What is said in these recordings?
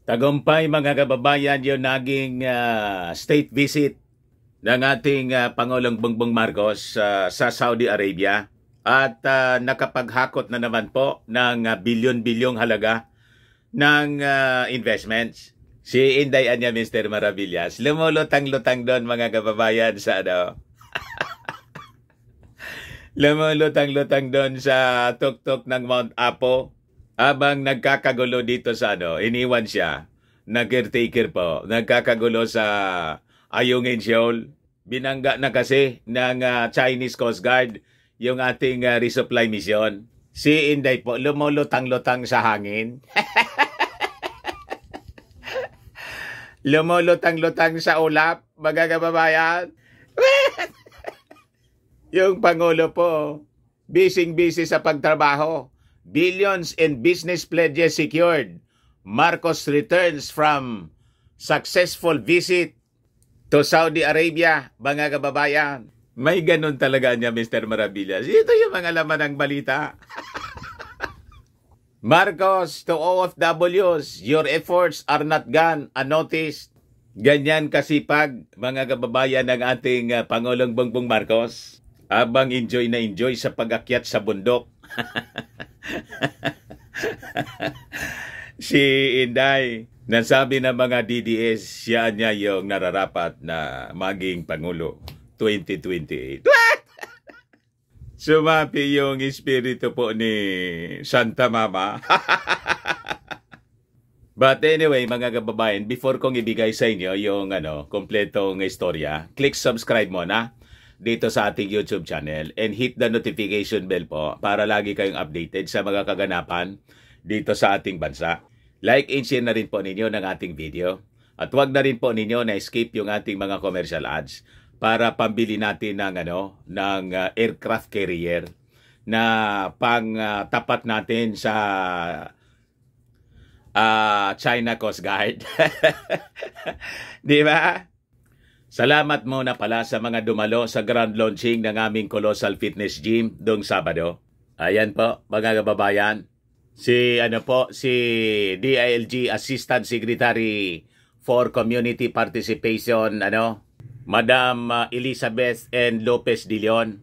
Tagumpay mga kababayan yung naging state visit ng ating Pangulong Bongbong Marcos sa Saudi Arabia at nakapaghakot na naman po ng bilyon-bilyong halaga ng investments. Si Inday Anya Mr. Maravillas, lumulutang-lutang doon mga kababayan sa lumulutang-lutang doon sa tuktok ng Mount Apo. Habang nagkakagulo dito sa iniwan siya, nag-caretaker po, nagkakagulo sa Ayungin Shoal. Binangga na kasi ng Chinese Coast Guard yung ating resupply mission. Si Inday po, lumulutang-lutang sa hangin. Lumulutang-lutang sa ulap, mga kababayan. Yung Pangulo po, busy-busy sa pagtrabaho. Billions in business pledges secured. Marcos returns from successful visit to Saudi Arabia, mga kababayan. May ganun talaga niya, Mr. Maravillas. Ito yung mga laman ng balita. Marcos to OFWs, your efforts are not gone unnoticed. Ganyan kasipag, mga kababayan ng ating Pangulong Bongbong Marcos. Habang enjoy na enjoy sa pag-akyat sa bundok. Si Inday, nasabi ng mga DDS, siya niya yung nararapat na maging Pangulo 2028. Sumapi yung espiritu po ni Santa Mama. But anyway, mga kababayan, before kong ibigay sa inyo yung kompletong istorya, click subscribe muna dito sa ating YouTube channel and hit the notification bell po para lagi kayong updated sa mga kaganapan dito sa ating bansa. Like and share na rin po ninyo ng ating video at huwag na rin po ninyo na skip yung ating mga commercial ads para pambili natin ng aircraft carrier na pang tapat natin sa China Coast Guard. Di ba? Salamat muna pala sa mga dumalo sa grand launching ng aming Colossal Fitness Gym doong Sabado. Ayan po, mga kababayan. Si DILG Assistant Secretary for Community Participation, Madam Elizabeth N. Lopez de Leon.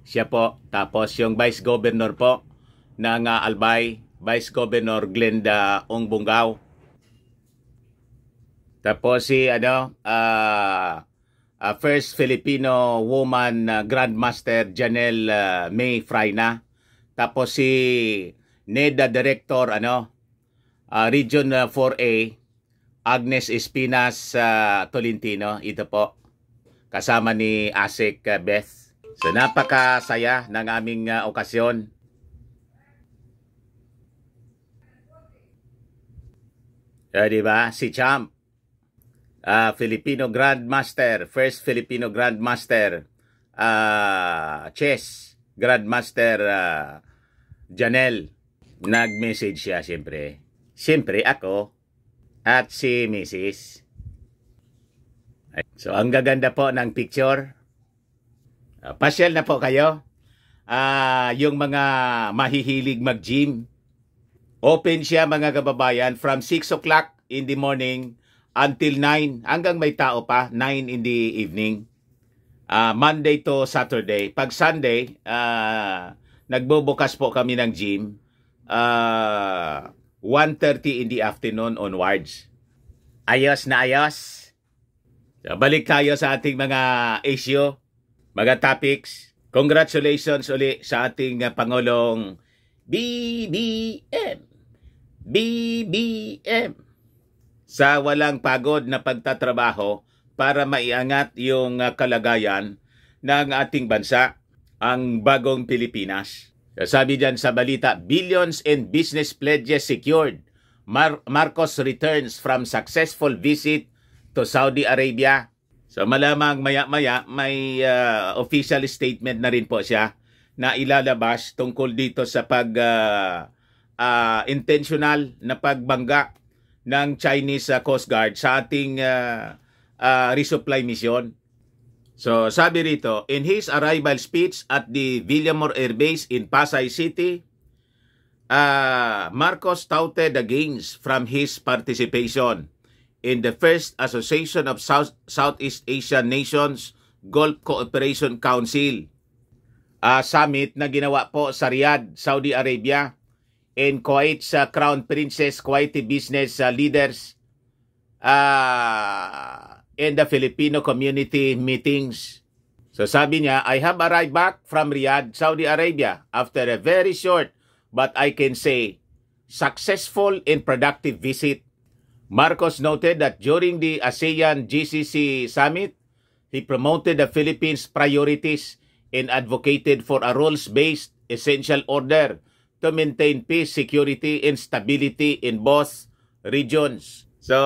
Siya po. Tapos yung Vice Governor po ng Albay, Vice Governor Glenda Ongbongao. Tapos si First Filipino Woman Grandmaster Janelle May Fraina. Tapos si NEDA Director Region 4A Agnes Espinas Tolentino. Ito po kasama ni Asik Beth. So napakasaya ng aming okasyon. Diba? Si Champ Filipino Grandmaster, First Filipino Grandmaster, Chess Grandmaster Janelle. Nag-message siya siyempre. Siyempre ako at si Mrs. So ang gaganda po ng picture. Pasyal na po kayo. Yung mga mahihilig mag-gym. Open siya mga kababayan from 6 o'clock in the morning until 9, hanggang may tao pa, 9 in the evening. Monday to Saturday. Pag Sunday, nagbubukas po kami ng gym. 1:30 in the afternoon onwards. Ayos na ayos. So, balik tayo sa ating mga issue, mga topics. Congratulations uli sa ating Pangulong BBM. Sa walang pagod na pagtatrabaho para maiangat yung kalagayan ng ating bansa, ang bagong Pilipinas. Sabi dyan sa balita, billions in business pledges secured. Marcos returns from successful visit to Saudi Arabia. So malamang maya-maya may official statement na rin po siya na ilalabas tungkol dito sa intentional na pagbangga ng Chinese Coast Guard sa ating resupply mission. So sabi rito, in his arrival speech at the Villamor Air Base in Pasay City, Marcos touted the gains from his participation in the first Association of Southeast Asian Nations Gulf Cooperation Council summit na ginawa po sa Riyadh, Saudi Arabia, and Kuwait sa Crown Princess Kuwaiti business leaders and the Filipino community meetings. So sabi niya, I have arrived back from Riyadh, Saudi Arabia after a very short but I can say successful and productive visit. Marcos noted that during the ASEAN GCC summit, he promoted the Philippines' priorities and advocated for a rules-based essential order to maintain peace, security, and stability in both regions. So,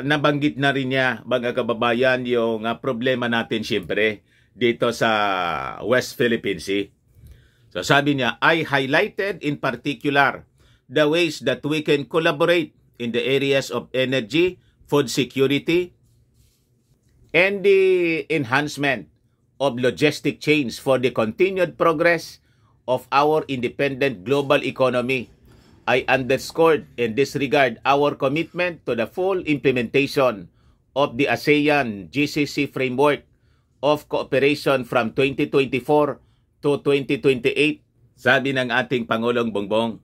nabanggit na rin niya, mga kababayan, yung problema natin siyempre dito sa West Philippine Sea. So, sabi niya, I highlighted in particular the ways that we can collaborate in the areas of energy, food security, and the enhancement of logistic chains for the continued progress of our independent global economy. I underscored in this regard our commitment to the full implementation of the ASEAN GCC framework of cooperation from 2024 to 2028, sabi ng ating Pangulong Bongbong.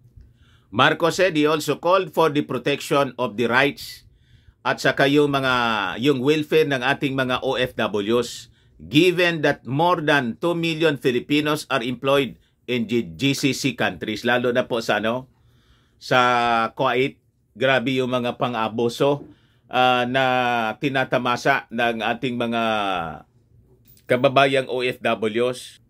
Marcos said he also called for the protection of the rights at saka yung welfare ng ating mga OFWs, given that more than 2 million Filipinos are employed in GCC countries, lalo na po sa Kuwait. Grabe yung mga pang-abuso na tinatamasa ng ating mga kababayang OFWs.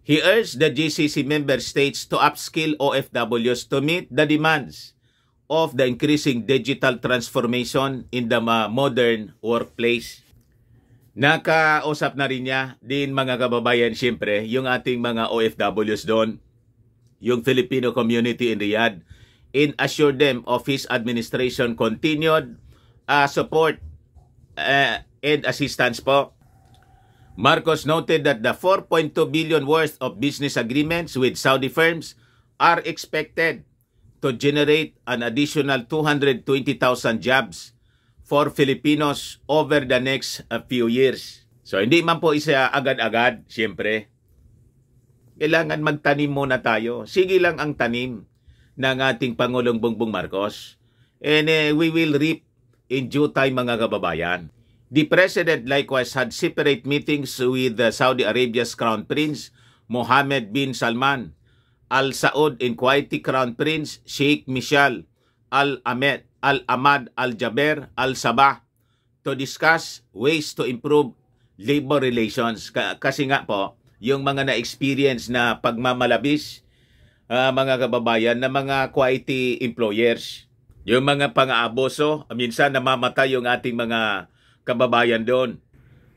He urged the GCC member states to upskill OFWs to meet the demands of the increasing digital transformation in the modern workplace. Nakausap na rin niya din, mga kababayan, siyempre, yung ating mga OFWs doon, yung Filipino community in Riyadh, and assure them of his administration continued support and assistance po. Marcos noted that the 4.2 billion worth of business agreements with Saudi firms are expected to generate an additional 220,000 jobs for Filipinos over the next few years. So, hindi man po isa agad-agad, siyempre. Kailangan magtanim muna tayo. Sige lang ang tanim ng ating Pangulong Bongbong Marcos. And we will reap in due time, mga kababayan. The President likewise had separate meetings with Saudi Arabia's Crown Prince, Mohammed bin Salman, Al Saud and Kuwaiti Crown Prince, Sheikh Michal Al-Ahmad Al-Jaber Al-Sabah to discuss ways to improve labor relations. Kasi nga po, yung mga na-experience na pagmamalabis, mga kababayan, na mga Kuwaiti employers, yung mga pang-aabuso, minsan namamatay yung ating mga kababayan doon.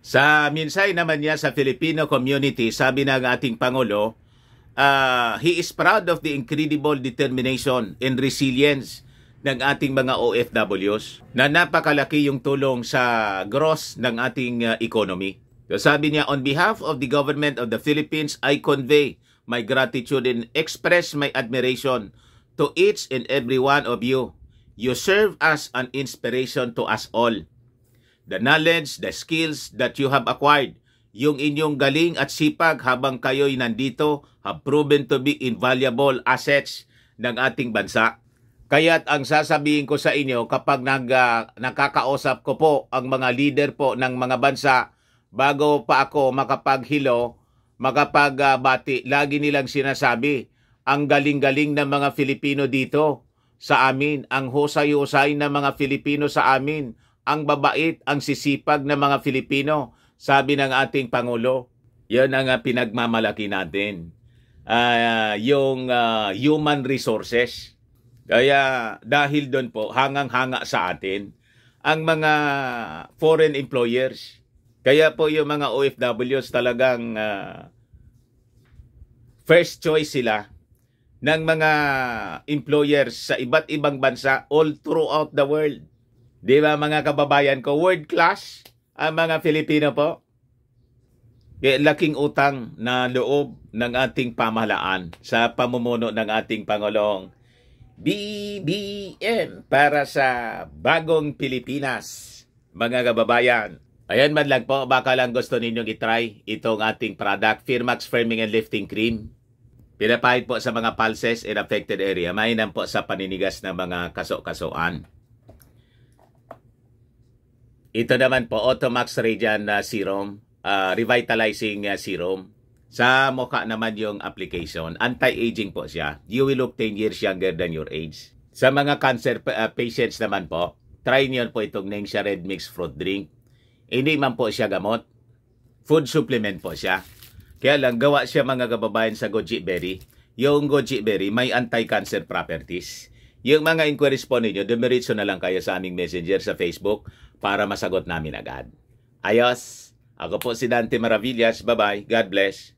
Sa minsay naman niya sa Filipino community, sabi ng ating Pangulo, he is proud of the incredible determination and resilience ng ating mga OFWs na napakalaki yung tulong sa gross ng ating economy. So sabi niya, on behalf of the government of the Philippines, I convey my gratitude and express my admiration to each and every one of you. You serve as an inspiration to us all. The knowledge, the skills that you have acquired, yung inyong galing at sipag habang kayo'y nandito have proven to be invaluable assets ng ating bansa. Kaya't ang sasabihin ko sa inyo, kapag nakakausap ko po ang mga leader po ng mga bansa, bago pa ako makapaghilo, makapagbati, lagi nilang sinasabi, ang galing-galing ng mga Filipino dito sa amin, ang husay-husay ng mga Filipino sa amin, ang babait, ang sisipag ng mga Filipino, sabi ng ating Pangulo. Yan ang pinagmamalaki natin. Yung human resources. Kaya dahil doon po, hangang-hanga sa atin ang mga foreign employers. Kaya po yung mga OFWs talagang first choice sila ng mga employers sa iba't ibang bansa all throughout the world. Di ba mga kababayan ko, world class ang mga Filipino po. Kaya laking utang na loob ng ating pamahalaan sa pamumuno ng ating Pangulong BBM para sa bagong Pilipinas. Mga kababayan, ayan man lang po, baka lang gusto ninyong itry itong ating product, Firmax Firming and Lifting Cream. Pinapahid po sa mga pulses in affected area. Mainam po sa paninigas ng mga kaso-kasuan. Ito naman po, Automax Radiant Serum, Revitalizing Serum. Sa mukha naman yung application. Anti-aging po siya. You will look 10 years younger than your age. Sa mga cancer patients naman po, try niyo po itong Nengxia Red Mix Fruit Drink. Hindi man po siya gamot. Food supplement po siya. Kaya lang, gawa siya mga kababayan sa goji berry. Yung goji berry may anti-cancer properties. Yung mga inquiries po ninyo, dumiritso na lang kayo sa aming messenger sa Facebook para masagot namin agad. Ayos! Ako po si Dante Maravillas. Bye-bye. God bless.